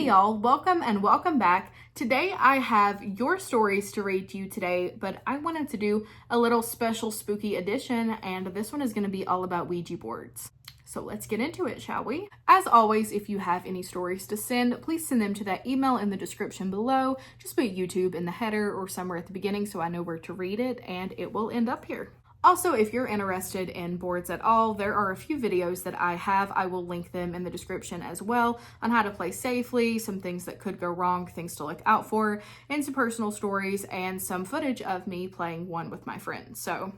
Hey y'all, welcome and welcome back. Today I have your stories to read to you today, but I wanted to do a little special spooky edition, and this one is going to be all about Ouija boards. So let's get into it, shall we? As always, if you have any stories to send, please send them to that email in the description below. Just put YouTube in the header or somewhere at the beginning so I know where to read it, and it will end up here. Also, if you're interested in boards at all, there are a few videos that I have. I will link them in the description as well on how to play safely, some things that could go wrong, things to look out for, and some personal stories and some footage of me playing one with my friends. So,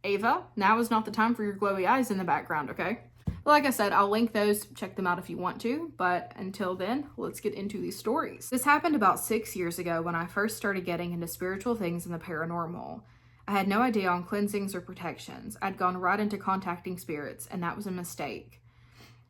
Ava, now is not the time for your glowy eyes in the background, okay? Like I said, I'll link those, check them out if you want to, but until then, let's get into these stories. This happened about 6 years ago when I first started getting into spiritual things and the paranormal. I had no idea on cleansings or protections. I'd gone right into contacting spirits, and that was a mistake.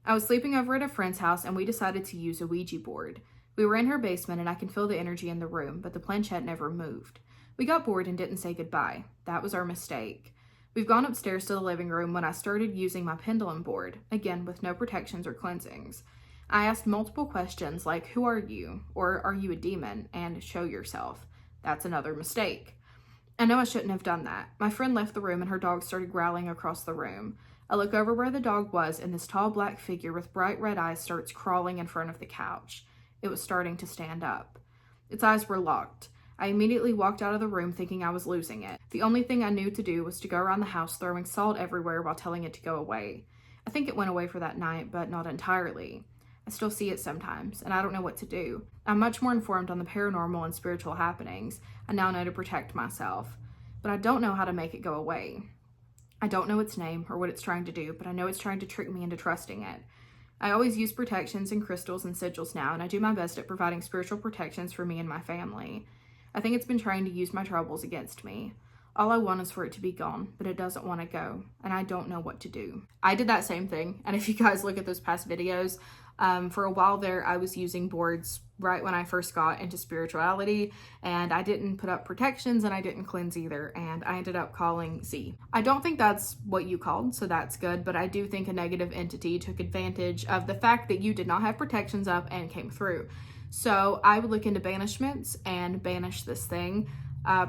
I was sleeping over at a friend's house, and we decided to use a Ouija board. We were in her basement, and I can feel the energy in the room, but the planchette never moved. We got bored and didn't say goodbye. That was our mistake. We've gone upstairs to the living room when I started using my pendulum board, again with no protections or cleansings. I asked multiple questions like, "Who are you?" or "Are you a demon?" and "Show yourself." That's another mistake. I know I shouldn't have done that. My friend left the room and her dog started growling across the room. I look over where the dog was, and this tall black figure with bright red eyes starts crawling in front of the couch. It was starting to stand up. Its eyes were locked. I immediately walked out of the room thinking I was losing it. The only thing I knew to do was to go around the house throwing salt everywhere while telling it to go away. I think it went away for that night, but not entirely. I still see it sometimes, and I don't know what to do. I'm much more informed on the paranormal and spiritual happenings. I now know to protect myself, but I don't know how to make it go away. I don't know its name or what it's trying to do, but I know it's trying to trick me into trusting it. I always use protections and crystals and sigils now, and I do my best at providing spiritual protections for me and my family. I think it's been trying to use my troubles against me. All I want is for it to be gone, but it doesn't want to go, and I don't know what to do. I did that same thing, and if you guys look at those past videos, for a while there, I was using boards right when I first got into spirituality, and I didn't put up protections, and I didn't cleanse either, and I ended up calling Z. I don't think that's what you called, so that's good, but I do think a negative entity took advantage of the fact that you did not have protections up and came through. So I would look into banishments and banish this thing.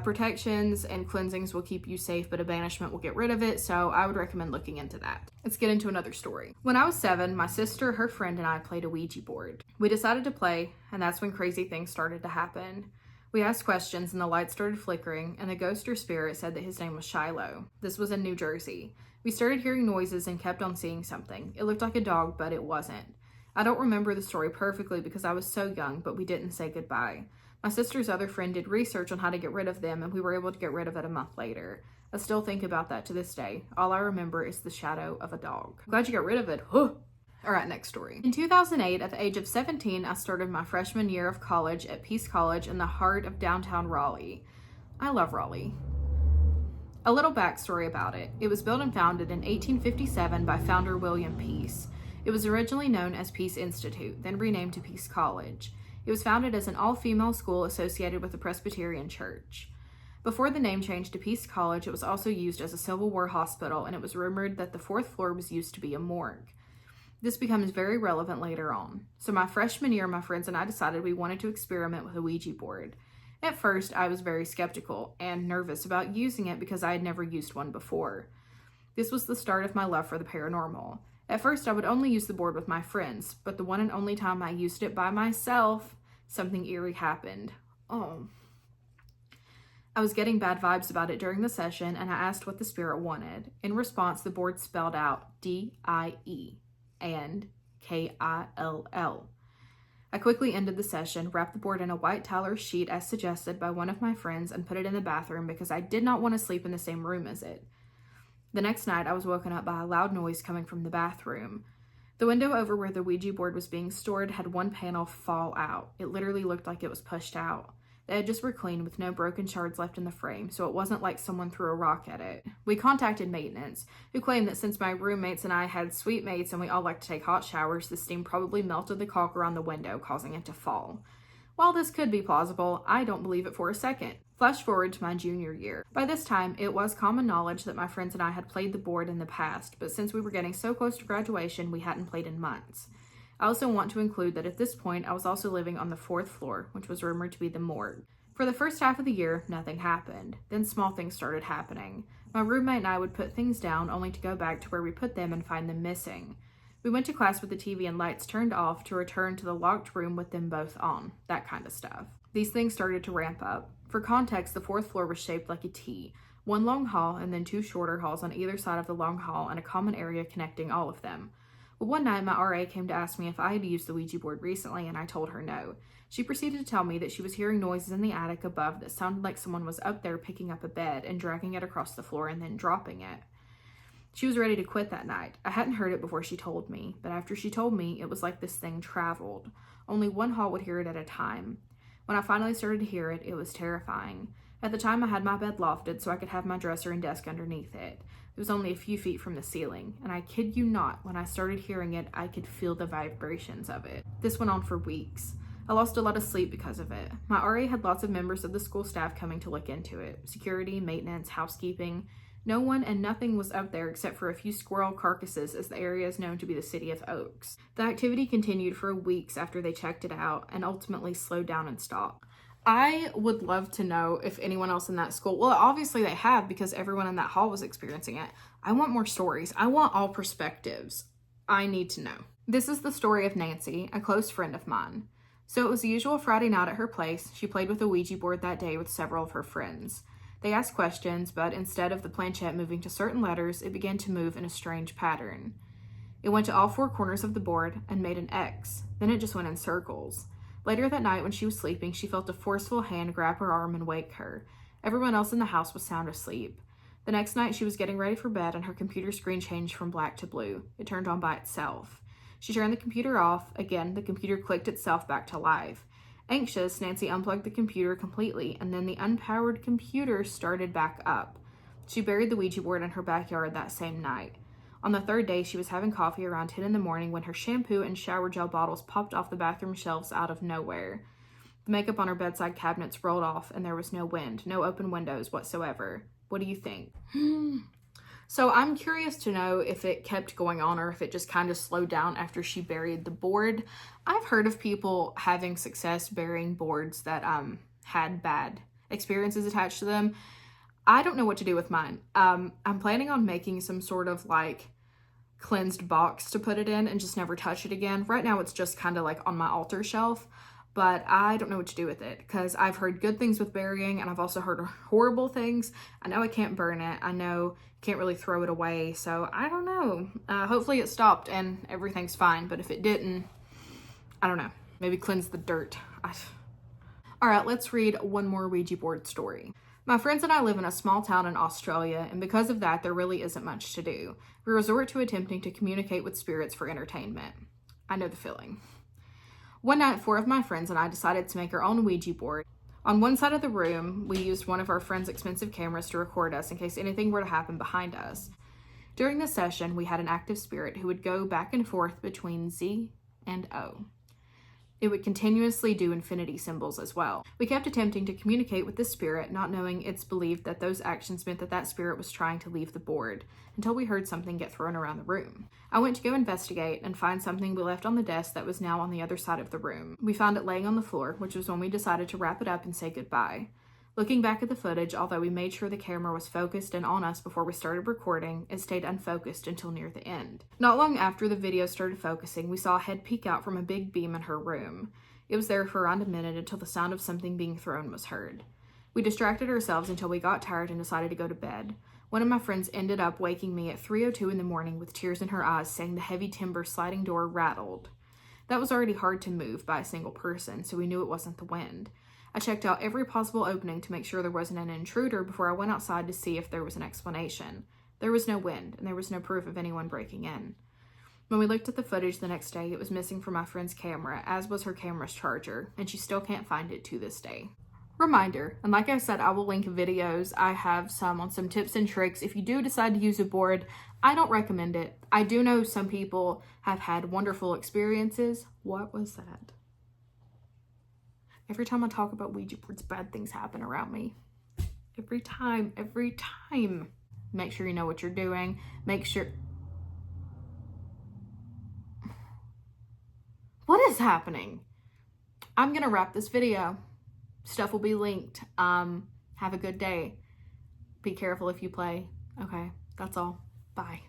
Protections and cleansings will keep you safe, but a banishment will get rid of it, so I would recommend looking into that. Let's get into another story. When I was 7, my sister, her friend, and I played a Ouija board. We decided to play, and that's when crazy things started to happen. We asked questions, and the lights started flickering, and the ghost or spirit said that his name was Shiloh. This was in New Jersey. We started hearing noises and kept on seeing something. It looked like a dog, but it wasn't. I don't remember the story perfectly because I was so young, but we didn't say goodbye. My sister's other friend did research on how to get rid of them, and we were able to get rid of it a month later. I still think about that to this day. All I remember is the shadow of a dog. I'm glad you got rid of it. Huh. All right, next story. In 2008, at the age of 17, I started my freshman year of college at Peace College in the heart of downtown Raleigh. I love Raleigh. A little backstory about it. It was built and founded in 1857 by founder William Peace. It was originally known as Peace Institute, then renamed to Peace College. It was founded as an all-female school associated with the Presbyterian Church. Before the name changed to Peace College, it was also used as a Civil War hospital, and it was rumored that the 4th floor was used to be a morgue. This becomes very relevant later on. So my freshman year, my friends and I decided we wanted to experiment with a Ouija board. At first, I was very skeptical and nervous about using it because I had never used one before. This was the start of my love for the paranormal. At first, I would only use the board with my friends, but the one and only time I used it by myself, something eerie happened. Oh. I was getting bad vibes about it during the session, and I asked what the spirit wanted. In response, the board spelled out D-I-E and K-I-L-L. I quickly ended the session, wrapped the board in a white towel sheet as suggested by one of my friends, and put it in the bathroom because I did not want to sleep in the same room as it. The next night, I was woken up by a loud noise coming from the bathroom. The window over where the Ouija board was being stored had one panel fall out. It literally looked like it was pushed out. The edges were clean with no broken shards left in the frame, so it wasn't like someone threw a rock at it. We contacted maintenance, who claimed that since my roommates and I had suite mates and we all liked to take hot showers, the steam probably melted the caulk around the window, causing it to fall. While this could be plausible, I don't believe it for a second. Flash forward to my junior year. By this time, it was common knowledge that my friends and I had played the board in the past, but since we were getting so close to graduation, we hadn't played in months. I also want to include that at this point, I was also living on the 4th floor, which was rumored to be the morgue. For the first half of the year, nothing happened. Then small things started happening. My roommate and I would put things down only to go back to where we put them and find them missing. We went to class with the TV and lights turned off to return to the locked room with them both on. That kind of stuff. These things started to ramp up. For context, the 4th floor was shaped like a T. One long hall and then 2 shorter halls on either side of the long hall and a common area connecting all of them. Well, one night, my RA came to ask me if I had used the Ouija board recently, and I told her no. She proceeded to tell me that she was hearing noises in the attic above that sounded like someone was up there picking up a bed and dragging it across the floor and then dropping it. She was ready to quit that night. I hadn't heard it before she told me, but after she told me, it was like this thing traveled. Only one hall would hear it at a time. When I finally started to hear it, it was terrifying. At the time, I had my bed lofted so I could have my dresser and desk underneath it. It was only a few feet from the ceiling, and I kid you not, when I started hearing it, I could feel the vibrations of it. This went on for weeks. I lost a lot of sleep because of it. My RA had lots of members of the school staff coming to look into it. Security, maintenance, housekeeping. No one and nothing was up there except for a few squirrel carcasses, as the area is known to be the city of Oaks. The activity continued for weeks after they checked it out and ultimately slowed down and stopped. I would love to know if anyone else in that school, well, obviously they have because everyone in that hall was experiencing it. I want more stories. I want all perspectives. I need to know. This is the story of Nancy, a close friend of mine. So it was the usual Friday night at her place. She played with a Ouija board that day with several of her friends. They asked questions, but instead of the planchette moving to certain letters, it began to move in a strange pattern. It went to all 4 corners of the board and made an X. Then it just went in circles. Later that night, when she was sleeping, she felt a forceful hand grab her arm and wake her. Everyone else in the house was sound asleep. The next night, she was getting ready for bed and her computer screen changed from black to blue. It turned on by itself. She turned the computer off. Again, the computer clicked itself back to life. Anxious, Nancy unplugged the computer completely, and then the unpowered computer started back up. She buried the Ouija board in her backyard that same night. On the 3rd day, she was having coffee around 10 in the morning when her shampoo and shower gel bottles popped off the bathroom shelves out of nowhere. The makeup on her bedside cabinets rolled off, and there was no wind, no open windows whatsoever. What do you think? So I'm curious to know if it kept going on or if it just kind of slowed down after she buried the board. I've heard of people having success burying boards that had bad experiences attached to them. I don't know what to do with mine. I'm planning on making some sort of like cleansed box to put it in and just never touch it again. Right now it's just kind of like on my altar shelf, but I don't know what to do with it because I've heard good things with burying and I've also heard horrible things. I know I can't burn it. I know I can't really throw it away. So I don't know. Hopefully it stopped and everything's fine. But if it didn't, I don't know. Maybe cleanse the dirt. All right, let's read one more Ouija board story. My friends and I live in a small town in Australia, and because of that, there really isn't much to do. We resort to attempting to communicate with spirits for entertainment. I know the feeling. One night, 4 of my friends and I decided to make our own Ouija board. On one side of the room, we used one of our friends' expensive cameras to record us in case anything were to happen behind us. During the session, we had an active spirit who would go back and forth between Z and O. It would continuously do infinity symbols as well. We kept attempting to communicate with the spirit, not knowing it's believed that those actions meant that that spirit was trying to leave the board, until we heard something get thrown around the room. I went to go investigate and find something we left on the desk that was now on the other side of the room. We found it laying on the floor, which was when we decided to wrap it up and say goodbye. Looking back at the footage, although we made sure the camera was focused and on us before we started recording, it stayed unfocused until near the end. Not long after the video started focusing, we saw a head peek out from a big beam in her room. It was there for around a minute until the sound of something being thrown was heard. We distracted ourselves until we got tired and decided to go to bed. One of my friends ended up waking me at 3:02 in the morning with tears in her eyes, saying the heavy timber sliding door rattled. That was already hard to move by a single person, so we knew it wasn't the wind. I checked out every possible opening to make sure there wasn't an intruder before I went outside to see if there was an explanation. There was no wind, and there was no proof of anyone breaking in. When we looked at the footage the next day, it was missing from my friend's camera, as was her camera's charger, and she still can't find it to this day. Reminder, and like I said, I will link videos. I have some on some tips and tricks. If you do decide to use a board, I don't recommend it. I do know some people have had wonderful experiences. What was that? Every time I talk about Ouija boards, bad things happen around me. Every time. Make sure you know what you're doing. Make sure... is happening? I'm gonna wrap this video. Stuff will be linked. Have a good day. Be careful if you play. Okay, that's all. Bye.